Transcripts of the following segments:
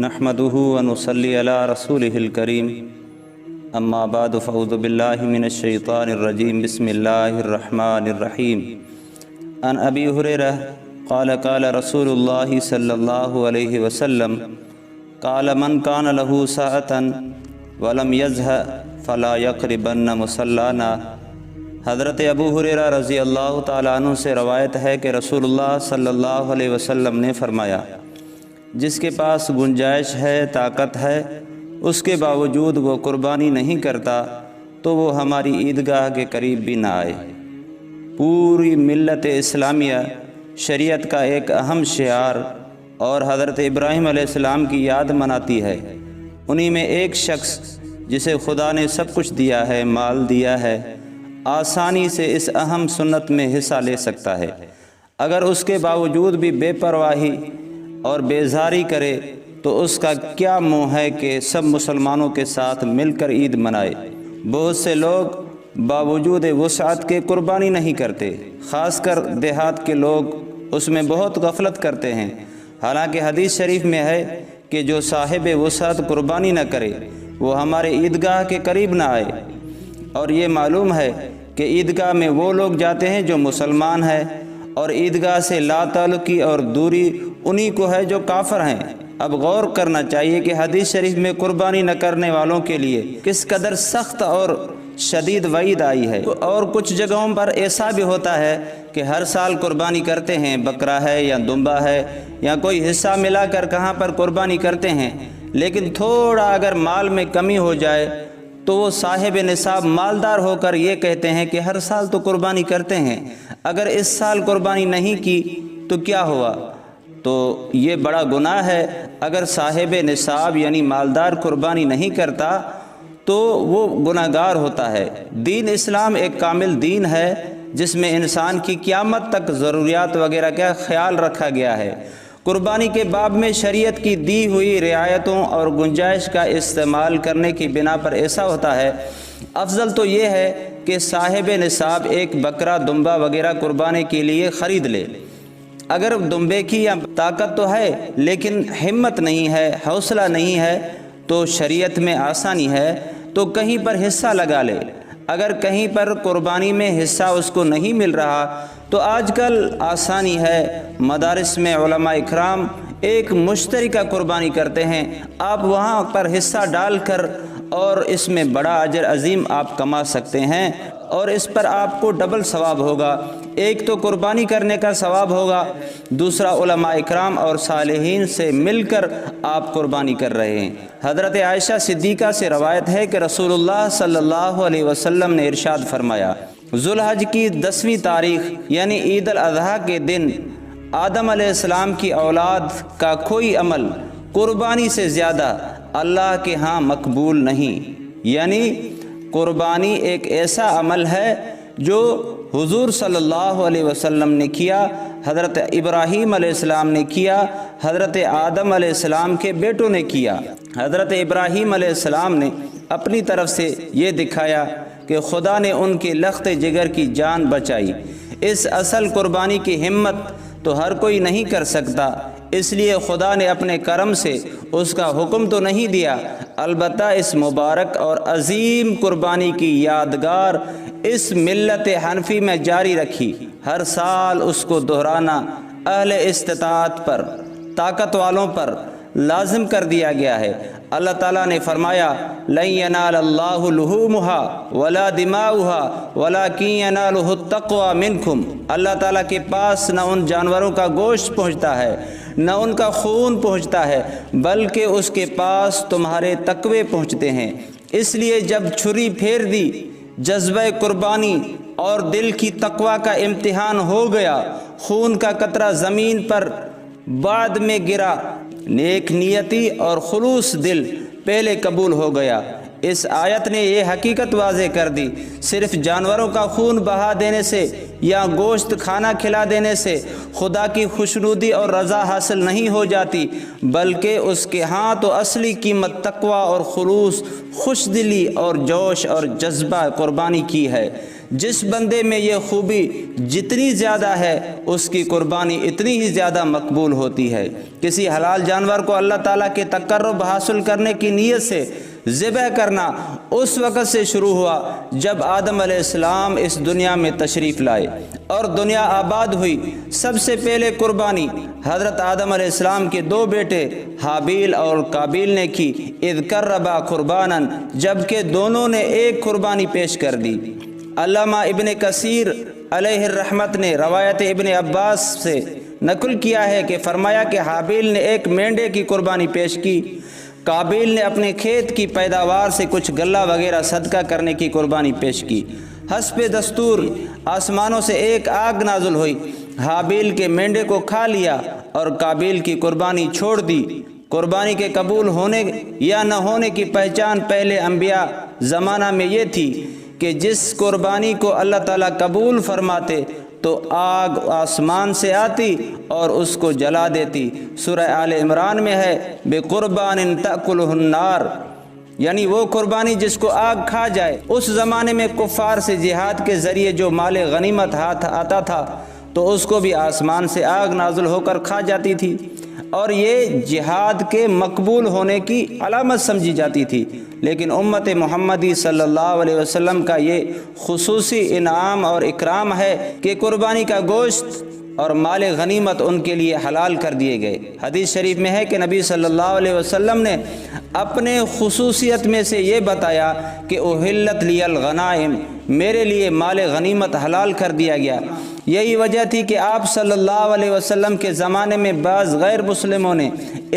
نحمدہ ونصلی علی رسولہ الکریم اما بعد فاعوذ باللہ من الشیطان الرجیم بسم اللہ الرحمن الرحیم عن ابی ہریرہ قال قال رسول اللہ صلی اللہ علیہ وسلم قال من کان لہ ساعة ولم یزہق فلا یقربن مصلانا۔ حضرت ابو ہریرہ رضی اللہ تعالیٰ عنہ سے روایت ہے کہ رسول اللہ صلی اللہ علیہ وسلم نے فرمایا، جس کے پاس گنجائش ہے، طاقت ہے، اس کے باوجود وہ قربانی نہیں کرتا تو وہ ہماری عیدگاہ کے قریب بھی نہ آئے۔ پوری ملت اسلامیہ شریعت کا ایک اہم شعار اور حضرت ابراہیم علیہ السلام کی یاد مناتی ہے۔ انہی میں ایک شخص جسے خدا نے سب کچھ دیا ہے، مال دیا ہے، آسانی سے اس اہم سنت میں حصہ لے سکتا ہے۔ اگر اس کے باوجود بھی بے پرواہی اور بیزاری کرے تو اس کا کیا منہ ہے کہ سب مسلمانوں کے ساتھ مل کر عید منائے۔ بہت سے لوگ باوجود وسعت کے قربانی نہیں کرتے، خاص کر دیہات کے لوگ اس میں بہت غفلت کرتے ہیں۔ حالانکہ حدیث شریف میں ہے کہ جو صاحب وسعت قربانی نہ کرے وہ ہمارے عیدگاہ کے قریب نہ آئے، اور یہ معلوم ہے کہ عیدگاہ میں وہ لوگ جاتے ہیں جو مسلمان ہیں، اور عیدگاہ سے لا تعلقی اور دوری انہی کو ہے جو کافر ہیں۔ اب غور کرنا چاہیے کہ حدیث شریف میں قربانی نہ کرنے والوں کے لیے کس قدر سخت اور شدید وعید آئی ہے۔ اور کچھ جگہوں پر ایسا بھی ہوتا ہے کہ ہر سال قربانی کرتے ہیں، بکرا ہے یا دمبا ہے یا کوئی حصہ ملا کر کہاں پر قربانی کرتے ہیں، لیکن تھوڑا اگر مال میں کمی ہو جائے تو وہ صاحب نصاب مالدار ہو کر یہ کہتے ہیں کہ ہر سال تو قربانی کرتے ہیں، اگر اس سال قربانی نہیں کی تو کیا ہوا؟ تو یہ بڑا گناہ ہے۔ اگر صاحب نصاب یعنی مالدار قربانی نہیں کرتا تو وہ گناہگار ہوتا ہے۔ دین اسلام ایک کامل دین ہے جس میں انسان کی قیامت تک ضروریات وغیرہ کا خیال رکھا گیا ہے۔ قربانی کے باب میں شریعت کی دی ہوئی رعایتوں اور گنجائش کا استعمال کرنے کی بنا پر ایسا ہوتا ہے۔ افضل تو یہ ہے کہ صاحب نصاب ایک بکرا، دمبا وغیرہ قربانی کے لیے خرید لے۔ اگر دمبے کی یا طاقت تو ہے لیکن ہمت نہیں ہے، حوصلہ نہیں ہے، تو شریعت میں آسانی ہے تو کہیں پر حصہ لگا لے۔ اگر کہیں پر قربانی میں حصہ اس کو نہیں مل رہا تو آج کل آسانی ہے، مدارس میں علماء اکرام ایک مشترکہ قربانی کرتے ہیں، آپ وہاں پر حصہ ڈال کر اور اس میں بڑا اجر عظیم آپ کما سکتے ہیں، اور اس پر آپ کو ڈبل ثواب ہوگا۔ ایک تو قربانی کرنے کا ثواب ہوگا، دوسرا علماء اکرام اور صالحین سے مل کر آپ قربانی کر رہے ہیں۔ حضرت عائشہ صدیقہ سے روایت ہے کہ رسول اللہ صلی اللہ علیہ وسلم نے ارشاد فرمایا، ذوالحج کی 10ویں تاریخ یعنی عید الاضحیٰ کے دن آدم علیہ السلام کی اولاد کا کوئی عمل قربانی سے زیادہ اللہ کے ہاں مقبول نہیں۔ یعنی قربانی ایک ایسا عمل ہے جو حضور صلی اللہ علیہ وسلم نے کیا، حضرت ابراہیم علیہ السلام نے کیا، حضرت آدم علیہ السلام کے بیٹوں نے کیا۔ حضرت ابراہیم علیہ السلام نے اپنی طرف سے یہ دکھایا کہ خدا نے ان کے لخت جگر کی جان بچائی۔ اس اصل قربانی کی ہمت تو ہر کوئی نہیں کر سکتا، اس لیے خدا نے اپنے کرم سے اس کا حکم تو نہیں دیا، البتہ اس مبارک اور عظیم قربانی کی یادگار اس ملت حنفی میں جاری رکھی۔ ہر سال اس کو دہرانا اہل استطاعت پر، طاقت والوں پر لازم کر دیا گیا ہے۔ اللہ تعالیٰ نے فرمایا، لن ینال اللہ لحومها ولا دماؤها ولکن ینالہ التقوی منکم۔ اللہ تعالیٰ کے پاس نہ ان جانوروں کا گوشت پہنچتا ہے، نہ ان کا خون پہنچتا ہے، بلکہ اس کے پاس تمہارے تقوی پہنچتے ہیں۔ اس لیے جب چھری پھیر دی، جذبہ قربانی اور دل کی تقوی کا امتحان ہو گیا، خون کا قطرہ زمین پر بعد میں گرا، نیک نیتی اور خلوص دل پہلے قبول ہو گیا۔ اس آیت نے یہ حقیقت واضح کر دی، صرف جانوروں کا خون بہا دینے سے یا گوشت کھانا کھلا دینے سے خدا کی خوشنودی اور رضا حاصل نہیں ہو جاتی، بلکہ اس کے ہاں تو اصلی قیمت تقوی اور خلوص، خوش دلی اور جوش اور جذبہ قربانی کی ہے۔ جس بندے میں یہ خوبی جتنی زیادہ ہے اس کی قربانی اتنی ہی زیادہ مقبول ہوتی ہے۔ کسی حلال جانور کو اللہ تعالیٰ کے تقرب حاصل کرنے کی نیت سے ذبح کرنا اس وقت سے شروع ہوا جب آدم علیہ السلام اس دنیا میں تشریف لائے اور دنیا آباد ہوئی۔ سب سے پہلے قربانی حضرت آدم علیہ السلام کے دو بیٹے حابیل اور قابیل نے کی، اذ قربا قربانا، جبکہ دونوں نے ایک قربانی پیش کر دی۔ علامہ ابن کثیر علیہ الرحمت نے روایت ابن عباس سے نقل کیا ہے کہ فرمایا کہ حابیل نے ایک مینڈے کی قربانی پیش کی، قابیل نے اپنے کھیت کی پیداوار سے کچھ غلہ وغیرہ صدقہ کرنے کی قربانی پیش کی۔ حسب دستور آسمانوں سے ایک آگ نازل ہوئی، حابیل کے مینڈے کو کھا لیا اور قابیل کی قربانی چھوڑ دی۔ قربانی کے قبول ہونے یا نہ ہونے کی پہچان پہلے انبیاء زمانہ میں یہ تھی کہ جس قربانی کو اللہ تعالیٰ قبول فرماتے تو آگ آسمان سے آتی اور اس کو جلا دیتی۔ سورہ آل عمران میں ہے بِقُرْبَانٍ تَأْكُلُهُ النَّارُ، یعنی وہ قربانی جس کو آگ کھا جائے۔ اس زمانے میں کفار سے جہاد کے ذریعے جو مال غنیمت ہاتھ آتا تھا تو اس کو بھی آسمان سے آگ نازل ہو کر کھا جاتی تھی، اور یہ جہاد کے مقبول ہونے کی علامت سمجھی جاتی تھی۔ لیکن امت محمدی صلی اللہ علیہ وسلم کا یہ خصوصی انعام اور اکرام ہے کہ قربانی کا گوشت اور مال غنیمت ان کے لیے حلال کر دیے گئے۔ حدیث شریف میں ہے کہ نبی صلی اللہ علیہ وسلم نے اپنے خصوصیت میں سے یہ بتایا کہ احلت لی الغنائم، میرے لیے مال غنیمت حلال کر دیا گیا۔ یہی وجہ تھی کہ آپ صلی اللہ علیہ وسلم کے زمانے میں بعض غیر مسلموں نے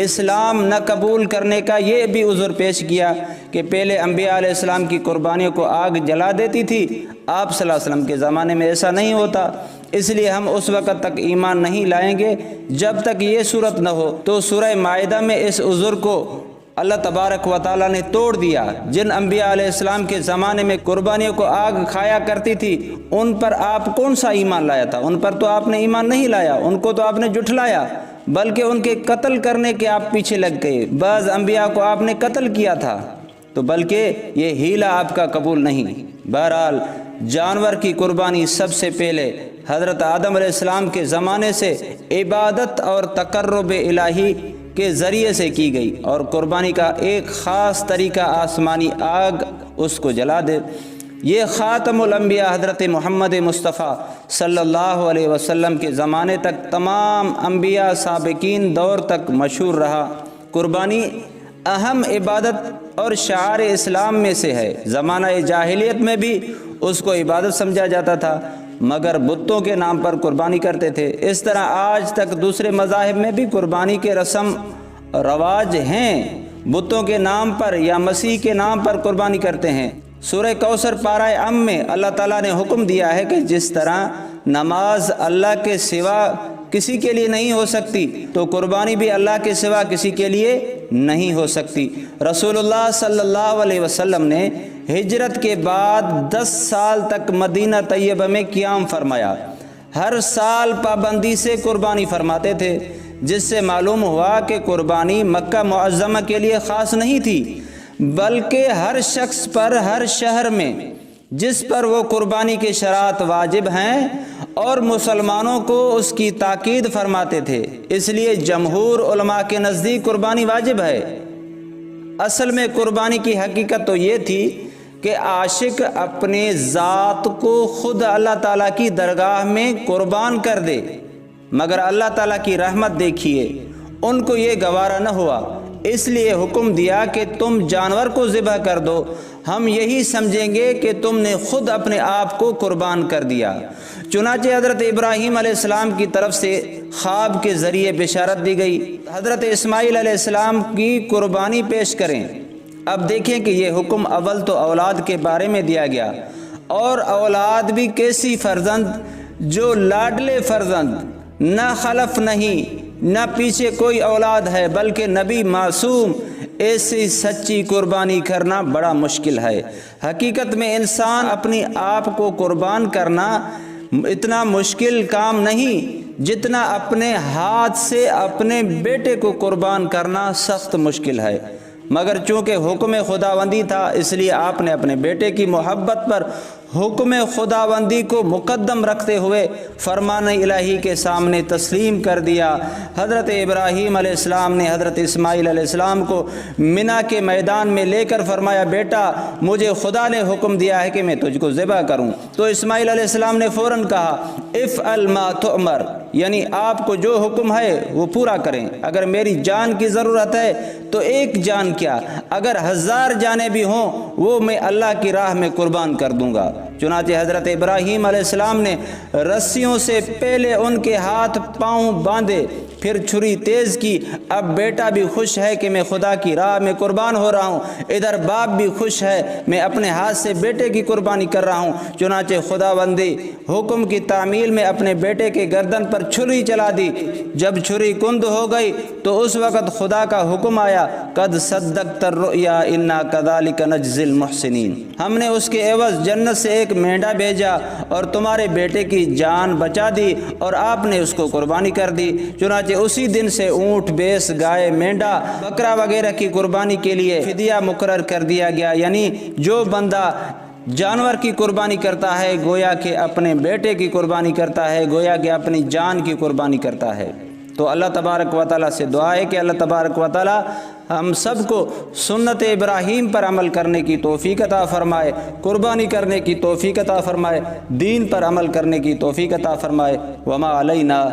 اسلام نہ قبول کرنے کا یہ بھی عذر پیش کیا کہ پہلے انبیاء علیہ السلام کی قربانیوں کو آگ جلا دیتی تھی، آپ صلی اللہ علیہ وسلم کے زمانے میں ایسا نہیں ہوتا، اس لیے ہم اس وقت تک ایمان نہیں لائیں گے جب تک یہ صورت نہ ہو۔ تو سورہ مائدہ میں اس عذر کو اللہ تبارک و تعالیٰ نے توڑ دیا۔ جن انبیاء علیہ السلام کے زمانے میں قربانیوں کو آگ کھایا کرتی تھی ان پر آپ کون سا ایمان لایا تھا؟ ان پر تو آپ نے ایمان نہیں لایا، ان کو تو آپ نے جھٹلایا، بلکہ ان کے قتل کرنے کے آپ پیچھے لگ گئے۔ بعض انبیاء کو آپ نے قتل کیا تھا، تو بلکہ یہ ہیلہ آپ کا قبول نہیں۔ بہرحال جانور کی قربانی سب سے پہلے حضرت آدم علیہ السلام کے زمانے سے عبادت اور تقرب الہی کے ذریعے سے کی گئی، اور قربانی کا ایک خاص طریقہ آسمانی آگ اس کو جلا دے۔ یہ خاتم الانبیاء حضرت محمد مصطفیٰ صلی اللہ علیہ وسلم کے زمانے تک تمام انبیاء سابقین دور تک مشہور رہا۔ قربانی اہم عبادت اور شعار اسلام میں سے ہے۔ زمانہ جاہلیت میں بھی اس کو عبادت سمجھا جاتا تھا، مگر بتوں کے نام پر قربانی کرتے تھے۔ اس طرح آج تک دوسرے مذاہب میں بھی قربانی کے رسم رواج ہیں، بتوں کے نام پر یا مسیح کے نام پر قربانی کرتے ہیں۔ سورہ کوثر پارہ ام میں اللہ تعالیٰ نے حکم دیا ہے کہ جس طرح نماز اللہ کے سوا کسی کے لیے نہیں ہو سکتی تو قربانی بھی اللہ کے سوا کسی کے لیے نہیں ہو سکتی۔ رسول اللہ صلی اللہ علیہ وسلم نے ہجرت کے بعد 10 سال تک مدینہ طیبہ میں قیام فرمایا، ہر سال پابندی سے قربانی فرماتے تھے، جس سے معلوم ہوا کہ قربانی مکہ معظمہ کے لیے خاص نہیں تھی، بلکہ ہر شخص پر ہر شہر میں جس پر وہ قربانی کے شرائط واجب ہیں اور مسلمانوں کو اس کی تاکید فرماتے تھے۔ اس لیے جمہور علماء کے نزدیک قربانی واجب ہے۔ اصل میں قربانی کی حقیقت تو یہ تھی کہ عاشق اپنے ذات کو خود اللہ تعالیٰ کی درگاہ میں قربان کر دے، مگر اللہ تعالیٰ کی رحمت دیکھیے ان کو یہ گوارا نہ ہوا، اس لیے حکم دیا کہ تم جانور کو ذبح کر دو، ہم یہی سمجھیں گے کہ تم نے خود اپنے آپ کو قربان کر دیا۔ چنانچہ حضرت ابراہیم علیہ السلام کی طرف سے خواب کے ذریعے بشارت دی گئی، حضرت اسماعیل علیہ السلام کی قربانی پیش کریں۔ اب دیکھیں کہ یہ حکم اول تو اولاد کے بارے میں دیا گیا، اور اولاد بھی کیسی فرزند جو لاڈلے فرزند، نہ خلف نہیں نہ پیچھے کوئی اولاد ہے، بلکہ نبی معصوم، ایسی سچی قربانی کرنا بڑا مشکل ہے۔ حقیقت میں انسان اپنی آپ کو قربان کرنا اتنا مشکل کام نہیں جتنا اپنے ہاتھ سے اپنے بیٹے کو قربان کرنا سخت مشکل ہے۔ مگر چونکہ حکم خداوندی تھا اس لیے آپ نے اپنے بیٹے کی محبت پر حکم خداوندی کو مقدم رکھتے ہوئے فرمان الہی کے سامنے تسلیم کر دیا۔ حضرت ابراہیم علیہ السلام نے حضرت اسماعیل علیہ السلام کو منا کے میدان میں لے کر فرمایا، بیٹا مجھے خدا نے حکم دیا ہے کہ میں تجھ کو ذبح کروں۔ تو اسماعیل علیہ السلام نے فوراً کہا، افعل ما تؤمر، یعنی آپ کو جو حکم ہے وہ پورا کریں۔ اگر میری جان کی ضرورت ہے تو ایک جان کیا، اگر 1000 جانیں بھی ہوں وہ میں اللہ کی راہ میں قربان کر دوں گا۔ چنانچہ حضرت ابراہیم علیہ السلام نے رسیوں سے پہلے ان کے ہاتھ پاؤں باندھے، پھر چھری تیز کی۔ اب بیٹا بھی خوش ہے کہ میں خدا کی راہ میں قربان ہو رہا ہوں، ادھر باپ بھی خوش ہے میں اپنے ہاتھ سے بیٹے کی قربانی کر رہا ہوں۔ چنانچہ خداوندی حکم کی تعمیل میں اپنے بیٹے کے گردن پر چھری چلا دی۔ جب چھری کند ہو گئی تو اس وقت خدا کا حکم آیا، قد صدقت الرؤیا انا کذالک نجزی المحسنین، ہم نے اس کے عوض جنت سے ایک مینڈا بھیجا اور تمہارے بیٹے کی جان بچا دی اور آپ نے اس کو قربانی کر دی۔ چنانچہ اسی دن سے اونٹ، بیس، گائے، مینڈا، بکرا وغیرہ کی قربانی کے لیے فدیہ مقرر کر دیا گیا، یعنی جو بندہ جانور کی قربانی کرتا ہے گویا کہ اپنے بیٹے کی قربانی کرتا ہے، گویا کہ اپنی جان کی قربانی کرتا ہے۔ تو اللہ تبارک و تعالیٰ سے دعا ہے کہ اللہ تبارک و تعالیٰ ہم سب کو سنت ابراہیم پر عمل کرنے کی توفیق عطا فرمائے، قربانی کرنے کی توفیق عطا فرمائے، دین پر عمل کرنے کی توفیق عطا فرمائے۔ وما علینا